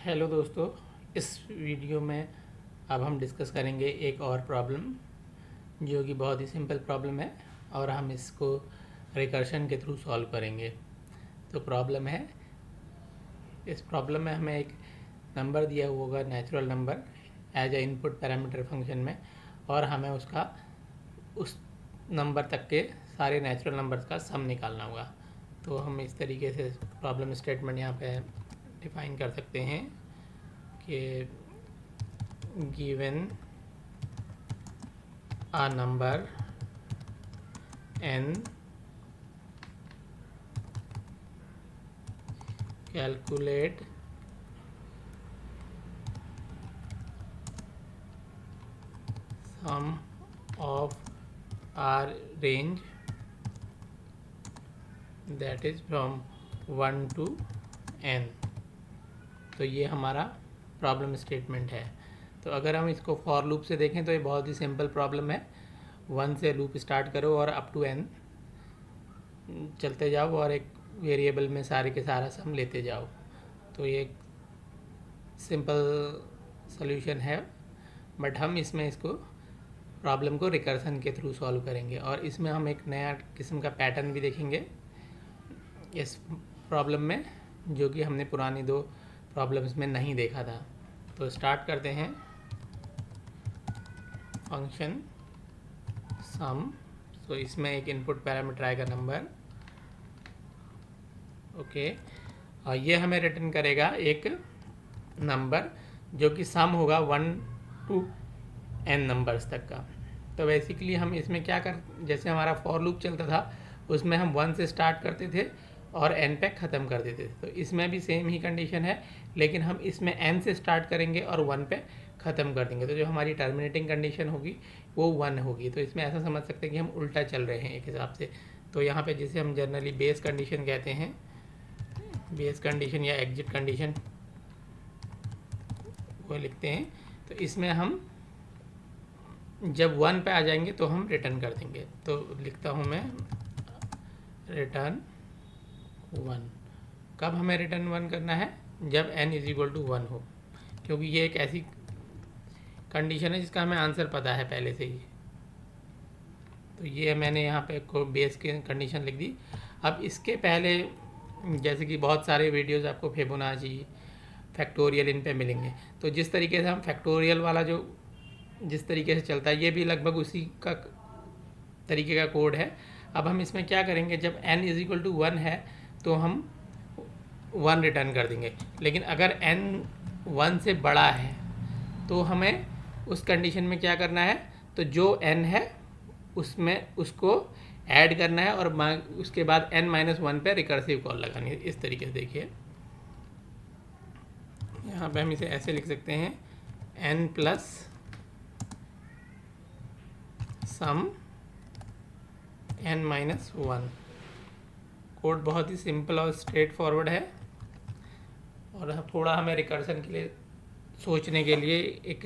Hello दोस्तों, इस video में अब हम डिस्कस करेंगे एक और प्रॉब्लम जो कि बहुत ही सिंपल प्रॉब्लम है और हम इसको रिकर्शन के थ्रू सॉल्व करेंगे। तो प्रॉब्लम है, इस प्रॉब्लम में हमें एक नंबर दिया हुआ होगा, natural number as a input parameter function में, और हमें उसका उस नंबर तक के सारे नेचुरल नंबर्स का सम निकालना होगा। तो हम इस तरीके से प्रॉब्लम स्टेटमेंट यहाँ पे डिफाइन कर सकते हैं कि given a number n, calculate sum of our range that is from 1 to n। तो ये हमारा प्रॉब्लम स्टेटमेंट है। तो अगर हम इसको फॉर लूप से देखें तो ये बहुत ही सिंपल प्रॉब्लम है। 1 से लूप स्टार्ट करो और अप टू n चलते जाओ और एक वेरिएबल में सारे के सारा सम लेते जाओ। तो ये एक सिंपल सॉल्यूशन है, बट हम इसमें इसको प्रॉब्लम को रिकर्सन के थ्रू सॉल्व करेंगे और इसमें हम एक नया किस्म का पैटर्न भी देखेंगे इस प्रॉब्लम में, जो कि हमने पुरानी दो प्रॉब्लम्स में नहीं देखा था। तो स्टार्ट करते हैं। फंक्शन सम, तो इसमें एक इनपुट पैरामीटर आएगा नंबर, ओके, और ये हमें रिटर्न करेगा एक नंबर जो कि सम होगा 1 to n नंबर्स तक का। तो बेसिकली हम इसमें क्या कर, जैसे हमारा फॉर लूप चलता था उसमें हम 1 से स्टार्ट करते थे और n पे ख़त्म कर देते थे। तो इसमें भी सेम ही कंडीशन है, लेकिन हम इसमें n से स्टार्ट करेंगे और 1 पे ख़त्म कर देंगे। तो जो हमारी टर्मिनेटिंग कंडीशन होगी वो 1 होगी। तो इसमें ऐसा समझ सकते हैं कि हम उल्टा चल रहे हैं एक हिसाब से। तो यहाँ पे जिसे हम जनरली बेस कंडीशन कहते हैं, बेस कंडीशन या एग्जिट कंडीशन वो लिखते हैं। तो इसमें हम जब 1 पे आ जाएंगे तो हम रिटर्न कर देंगे। तो लिखता हूँ मैं रिटर्न 1। कब हमें रिटर्न 1 करना है? जब n इज इक्वल टू 1 हो, क्योंकि ये एक ऐसी कंडीशन है जिसका हमें आंसर पता है पहले से ही। तो ये मैंने यहाँ पे को बेस की कंडीशन लिख दी। अब इसके पहले जैसे कि बहुत सारे वीडियोस आपको फिबोनाची, फैक्टोरियल इन पे मिलेंगे। तो जिस तरीके से हम फैक्टोरियल वाला जो जिस तरीके से चलता है, ये भी लगभग उसी का तरीके का कोड है। अब हम इसमें क्या करेंगे, जब n इज इक्वल टू 1 है तो हम 1 रिटर्न कर देंगे। लेकिन अगर n 1 से बड़ा है तो हमें उस कंडीशन में क्या करना है, तो जो n है उसमें उसको ऐड करना है और उसके बाद n-1 पे रिकर्सिव कॉल लगानी है। इस तरीके से देखिए, यहाँ पे हम इसे ऐसे लिख सकते हैं, n प्लस सम n-1। कोड बहुत ही सिंपल और स्ट्रेट फॉरवर्ड है और थोड़ा हमें रिकर्सन के लिए सोचने के लिए एक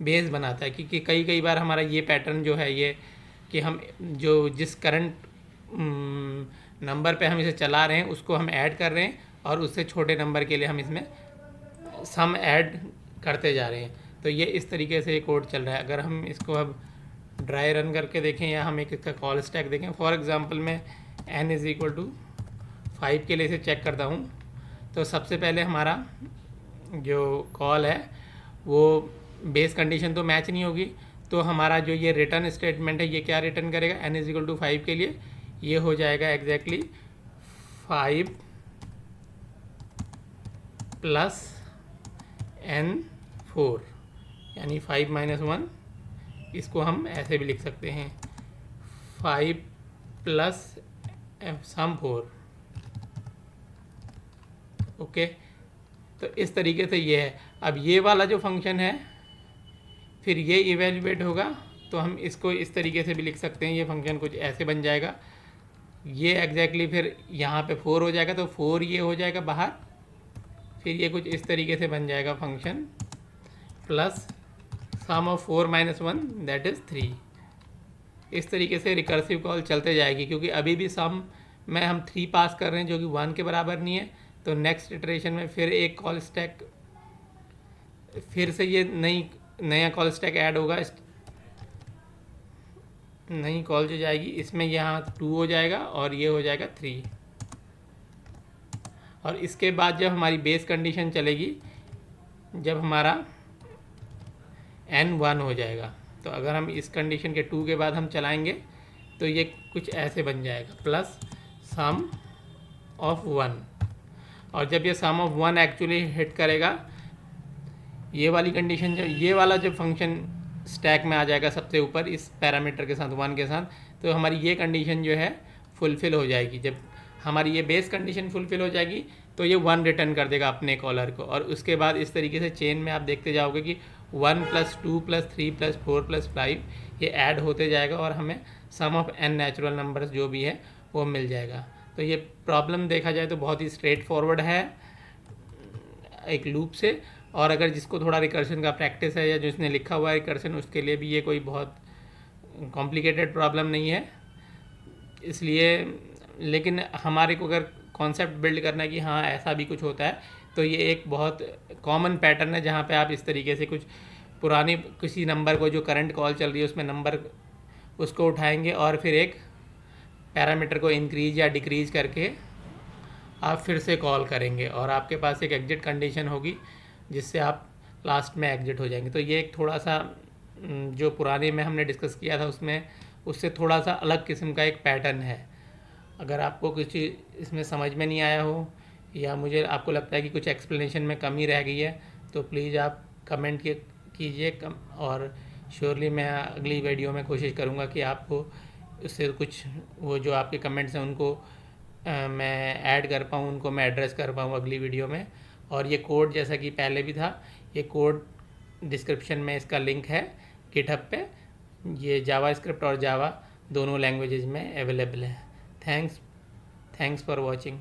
बेस बनाता है, क्योंकि कई बार हमारा ये पैटर्न जो है ये कि हम जो जिस करंट नंबर पे हम इसे चला रहे हैं उसको हम ऐड कर रहे हैं और उससे छोटे नंबर के लिए हम इसमें सम ऐड करते जा रहे हैं। तो ये इस तरीके से कोड चल रहा है। अगर हम इसको अब ड्राई रन करके देखें या हम एक इसका कॉल स्टैक देखें, फॉर एग्जांपल मैं n इज़ इक्वल टू 5 के लिए इसे चेक करता हूँ। तो सबसे पहले हमारा जो कॉल है वो बेस कंडीशन तो मैच नहीं होगी, तो हमारा जो ये रिटर्न स्टेटमेंट है ये क्या रिटर्न करेगा, n इज़ इक्वल टू 5 के लिए ये हो जाएगा एग्जैक्टली 5 प्लस n4, यानी 5-1। इसको हम ऐसे भी लिख सकते हैं, 5 प्लस सम 4, ओके। तो इस तरीके से ये है। अब ये वाला जो फंक्शन है फिर ये इवेल्युएट होगा, तो हम इसको इस तरीके से भी लिख सकते हैं। ये फंक्शन कुछ ऐसे बन जाएगा, ये एग्जैक्टली फिर यहाँ पे 4 हो जाएगा, तो 4 ये हो जाएगा बाहर, फिर ये कुछ इस तरीके से बन जाएगा function plus sum of 4-1 that is 3। इस तरीके से रिकर्सिव कॉल चलते जाएगी, क्योंकि अभी भी सम में हम 3 पास कर रहे हैं जो कि 1 के बराबर नहीं है। तो नेक्स्ट इटरेशन में फिर एक कॉल स्टैक, फिर से ये नया कॉल स्टैक ऐड होगा। नई कॉल जो जाएगी इसमें यहाँ 2 हो जाएगा और ये हो जाएगा 3। और इसके बाद जब हमारी बेस कंडीशन चलेगी, जब हमारा n 1 हो जाएगा, तो अगर हम इस कंडीशन के 2 के बाद हम चलाएंगे तो ये कुछ ऐसे बन जाएगा, प्लस सम ऑफ 1। और जब ये सम ऑफ 1 एक्चुअली हिट करेगा, ये वाली कंडीशन, ये वाला जब फंक्शन स्टैक में आ जाएगा सबसे ऊपर इस पैरामीटर के साथ 1 के साथ, तो हमारी ये कंडीशन जो है फुलफ़िल हो जाएगी। जब हमारी ये बेस कंडीशन फुलफ़िल हो जाएगी तो ये 1 रिटर्न कर देगा अपने कॉलर को। और उसके बाद इस तरीके से चेन में आप देखते जाओगे कि 1 + 2 + 3 + 4 + 5 ये ऐड होते जाएगा और हमें सम ऑफ n नेचुरल नंबर्स जो भी है वो मिल जाएगा। तो ये प्रॉब्लम देखा जाए तो बहुत ही स्ट्रेट फॉरवर्ड है एक लूप से। और अगर जिसको थोड़ा रिकर्शन का प्रैक्टिस है या जिसने लिखा हुआ है रिकर्शन, उसके लिए भी ये कोई बहुत कॉम्प्लिकेटेड प्रॉब्लम नहीं है। इसलिए लेकिन हमारे को अगर कॉन्सेप्ट बिल्ड करना है कि हाँ ऐसा भी कुछ होता है, तो ये एक बहुत कॉमन पैटर्न है जहाँ पे आप इस तरीके से कुछ पुराने किसी नंबर को जो करंट कॉल चल रही है उसमें नंबर उसको उठाएंगे और फिर एक पैरामीटर को इंक्रीज या डिक्रीज करके आप फिर से कॉल करेंगे और आपके पास एक एग्जिट कंडीशन होगी जिससे आप लास्ट में एग्जिट हो जाएंगे। तो ये एक थोड़ा सा जो पुराने में हमने डिस्कस किया था उसमें उससे थोड़ा सा अलग किस्म का एक पैटर्न है। अगर आपको कुछ इसमें समझ में नहीं आया हो या मुझे आपको लगता है कि कुछ एक्सप्लेनेशन में कमी रह गई है तो प्लीज़ आप कमेंट कीजिए और श्योरली मैं अगली वीडियो में कोशिश करूँगा कि आपको उससे कुछ वो जो आपके कमेंट्स हैं उनको मैं ऐड कर पाऊँ, उनको मैं एड्रेस कर पाऊँ अगली वीडियो में। और ये कोड जैसा कि पहले भी था, ये कोड डिस्क्रिप्शन में इसका लिंक है गिटहब पे। ये जावास्क्रिप्ट और जावा दोनों लैंग्वेजेस में अवेलेबल है। Thanks for watching.